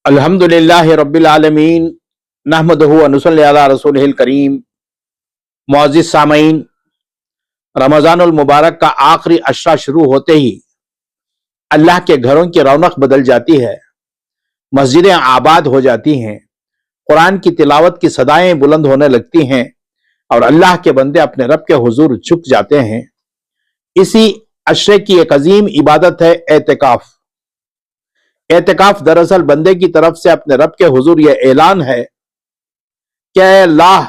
अल्हम्दुलिल्लाह रब्बिल आलमीन नहमदुहु व नुसल्ली अला रसूलिहिल करीम। मुअज़्ज़िज़ सामईन, रमज़ानुल मुबारक का आखिरी अशरा शुरू होते ही अल्लाह के घरों की रौनक बदल जाती है, मस्जिदें आबाद हो जाती हैं, कुरान की तिलावत की सदाएं बुलंद होने लगती हैं और अल्लाह के बंदे अपने रब के हुजूर झुक जाते हैं। इसी अशरे की एक अजीम इबादत है एतिकाफ। एतिकाफ दरअसल बंदे की तरफ से अपने रब के हुजूर यह ऐलान है कि अल्लाह,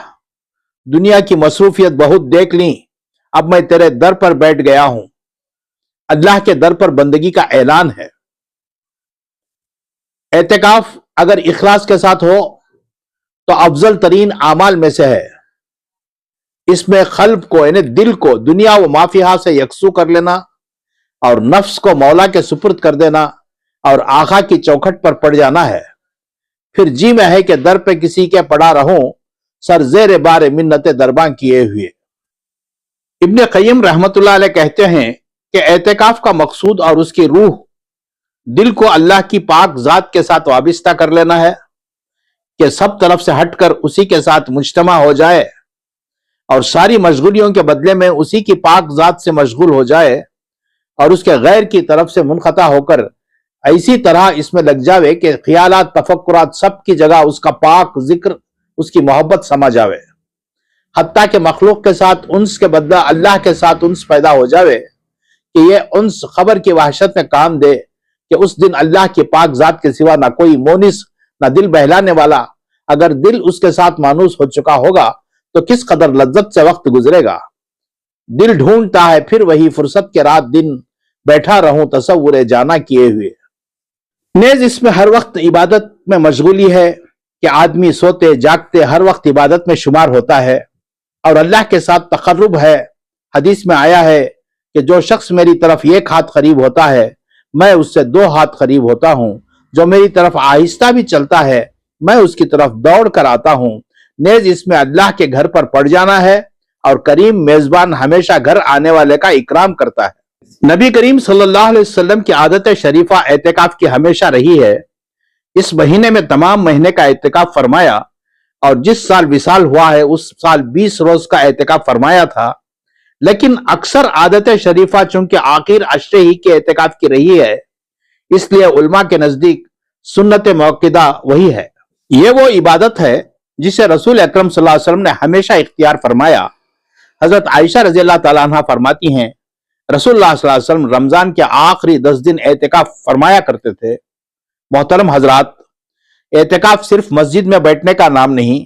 दुनिया की मसरूफियत बहुत देख ली, अब मैं तेरे दर पर बैठ गया हूं। अल्लाह के दर पर बंदगी का ऐलान है। एतिकाफ अगर इखलास के साथ हो तो अफजल तरीन आमाल में से है। इसमें कल्ब को यानी दिल को दुनिया व माफिया से यकसू कर लेना और नफ्स को मौला के सुपुर्द कर देना और आका की चौखट पर पड़ जाना है। फिर जी में है कि दर पे किसी के पड़ा रहूं, सर जेर बार मिन्नत दरबां किए हुए। इब्ने क़य्यिम रहमतुल्लाह अलैह कहते हैं कि एतिकाफ का मकसूद और उसकी रूह दिल को अल्लाह की पाक जात के साथ वाबिस्ता कर लेना है कि सब तरफ से हटकर उसी के साथ मुज्तमा हो जाए और सारी मशगूलियों के बदले में उसी की पाक जात से मशगूल हो जाए और उसके गैर की तरफ से मुनक़ता होकर ऐसी तरह इसमें लग जावे कि ख्यालात तफक्कुरात सब की जगह उसका पाक जिक्र, उसकी मोहब्बत समा जावे। हत्ता के मखलूक के साथ उन्स के बदला अल्लाह के साथ उन्स पैदा हो जावे कि ये उन्स खबर की वहशत में काम दे कि उस दिन अल्लाह की पाक जात के सिवा ना कोई मोनिस, ना दिल बहलाने वाला। अगर दिल उसके साथ मानूस हो चुका होगा तो किस कदर लज्जत से वक्त गुजरेगा। दिल ढूंढता है फिर वही फुर्सत के रात दिन, बैठा रहूं तसव्वुरे जाना किए हुए। नेज इसमें हर वक्त इबादत में मशगूली है कि आदमी सोते जागते हर वक्त इबादत में शुमार होता है और अल्लाह के साथ तकर्रुब है। हदीस में आया है कि जो शख्स मेरी तरफ एक हाथ करीब होता है, मैं उससे 2 हाथ करीब होता हूं। जो मेरी तरफ आहिस्ता भी चलता है, मैं उसकी तरफ दौड़ कर आता हूं। नेज इसमें अल्लाह के घर पर पड़ जाना है और करीम मेजबान हमेशा घर आने वाले का इकराम करता है। नबी करीम सल्लल्लाहु अलैहि वसल्लम की आदत शरीफा एतिकाफ की हमेशा रही है। इस महीने में तमाम महीने का एतिकाफ फरमाया और जिस साल विसाल हुआ है उस साल 20 रोज का एतिकाफ फरमाया था। लेकिन अक्सर आदत शरीफा चूंकि आखिर अशरे ही के एतिकाफ की रही है, इसलिए उलमा के नजदीक सुन्नत मुअक्किदा वही है। ये वो इबादत है जिसे रसूल अकरम सल्लल्लाहु अलैहि वसल्लम ने हमेशा इख्तियार फरमाया। हजरत आयशा रज़ी अल्लाह तआला अन्हा फरमाती हैं, रसूलुल्लाह सल्लल्लाहु अलैहि वसल्लम रमजान के आखिरी 10 दिन एतिकाफ फरमाया करते थे। मोहतरम हजरात, एतिकाफ सिर्फ मस्जिद में बैठने का नाम नहीं,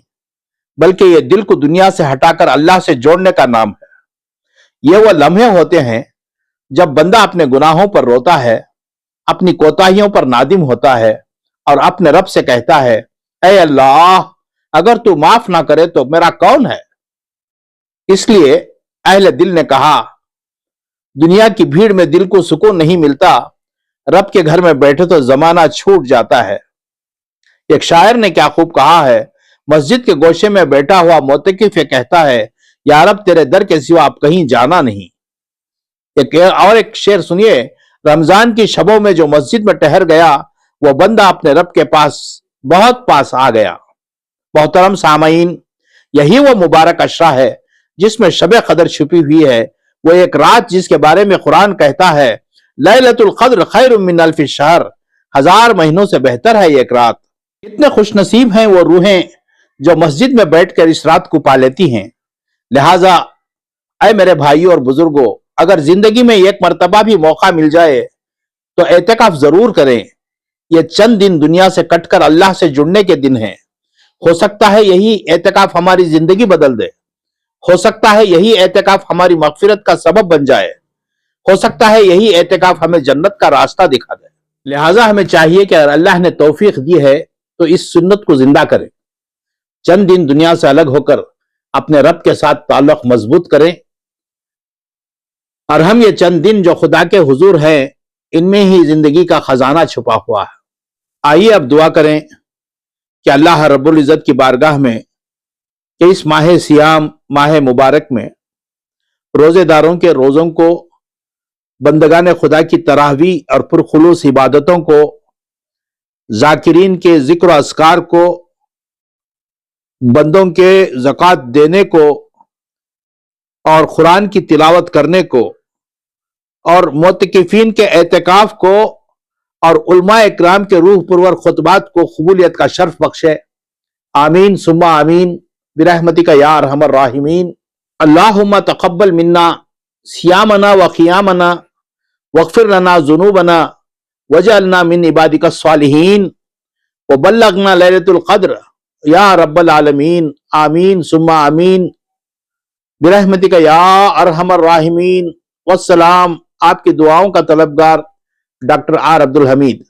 बल्कि यह दिल को दुनिया से हटाकर अल्लाह से जोड़ने का नाम है। ये वो लम्हे होते हैं जब बंदा अपने गुनाहों पर रोता है, अपनी कोताहियों पर नादिम होता है और अपने रब से कहता है, ऐ अल्लाह, अगर तू माफ ना करे तो मेरा कौन है। इसलिए अहले दिल ने कहा, दुनिया की भीड़ में दिल को सुकून नहीं मिलता, रब के घर में बैठे तो जमाना छूट जाता है। एक शायर ने क्या खूब कहा है, मस्जिद के गोशे में बैठा हुआ मोतकिफ कहता है, या रब तेरे दर के सिवा आप कहीं जाना नहीं। एक शेर सुनिए, रमजान की शबों में जो मस्जिद में ठहर गया, वो बंदा अपने रब के पास बहुत पास आ गया। मोहतरम सामईन, यही वो मुबारक अशरा है जिसमें शब कदर छुपी हुई है। वो एक रात जिसके बारे में कुरान कहता है, लैलतुल क़द्र खैरुम मिन अल्फि शहर, 1000 महीनों से बेहतर है एक रात। कितने खुशनसीब हैं वो रूहें जो मस्जिद में बैठकर इस रात को पा लेती हैं। लिहाजा ऐ मेरे भाइयों और बुजुर्गों, अगर जिंदगी में एक मर्तबा भी मौका मिल जाए तो एतिकाफ जरूर करें। ये चंद दिन दुनिया से कटकर अल्लाह से जुड़ने के दिन हैं। हो सकता है यही एतिकाफ हमारी जिंदगी बदल दे। हो सकता है यही एतिकाफ हमारी मगफिरत का सबब बन जाए। हो सकता है यही एतिकाफ हमें जन्नत का रास्ता दिखा दे। लिहाजा हमें चाहिए कि अगर अल्लाह ने तौफीक दी है तो इस सुन्नत को जिंदा करें। चंद दिन दुनिया से अलग होकर अपने रब के साथ ताल्लुक मजबूत करें और हम ये चंद दिन जो खुदा के हुजूर हैं, इनमें ही जिंदगी का खजाना छुपा हुआ है। आइए अब दुआ करें कि अल्लाह रब्बुल इज्जत की बारगाह में कि इस माह सियाम, माह मुबारक में रोजेदारों के रोजों को, बंदगान खुदा की तरावी और पुरखुलूस इबादतों को ذاکرین کے ذکر و اذکار کو، بندوں کے زکوٰۃ دینے کو اور قرآن کی تلاوت کرنے کو اور معتکفین کے اعتکاف کو اور علماء اکرام کے روح پرور خطبات کو قبولیت کا شرف بخشے، آمین ثم آمین برحمتک یا ارحم الراحمین۔ اللہم تقبل منا صیامنا و قیامنا واغفر لنا ذنوبنا وجعلنا من عبادک الصالحین وبلغنا لیلۃ القدر یا رب العالمین، آمین ثم آمین برحمتک یا ارحم الراحمین۔ والسلام، آپ کی دعاؤں کا طلبگار ڈاکٹر آر عبدالحمید۔